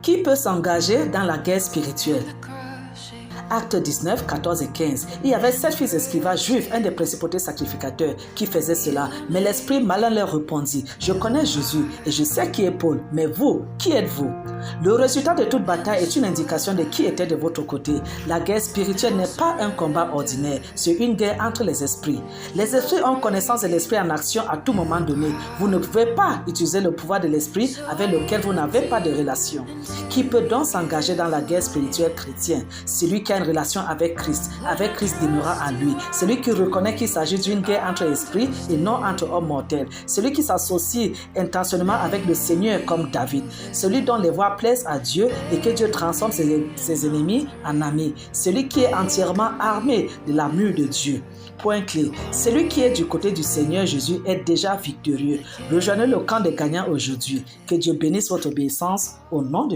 Qui peut s'engager dans la guerre spirituelle? Actes 19, 14 et 15. Il y avait 7 fils escrivas juifs, un des principautés sacrificateurs, qui faisaient cela. Mais l'esprit malin leur répondit: je connais Jésus et je sais qui est Paul, mais vous, qui êtes-vous? Le résultat de toute bataille est une indication de qui était de votre côté. La guerre spirituelle n'est pas un combat ordinaire, c'est une guerre entre les esprits. Les esprits ont connaissance de l'esprit en action à tout moment donné. Vous ne pouvez pas utiliser le pouvoir de l'esprit avec lequel vous n'avez pas de relation. Qui peut donc s'engager dans la guerre spirituelle chrétienne? Celui qui a une relation avec Christ demeurera en lui. Celui qui reconnaît qu'il s'agit d'une guerre entre esprits et non entre hommes mortels. Celui qui s'associe intentionnellement avec le Seigneur comme David. Celui dont les voix plaisent à Dieu et que Dieu transforme ses ennemis en amis. Celui qui est entièrement armé de l'armure de Dieu. Point clé, celui qui est du côté du Seigneur Jésus est déjà victorieux. Rejoignez le camp des gagnants aujourd'hui. Que Dieu bénisse votre obéissance au nom de Jésus.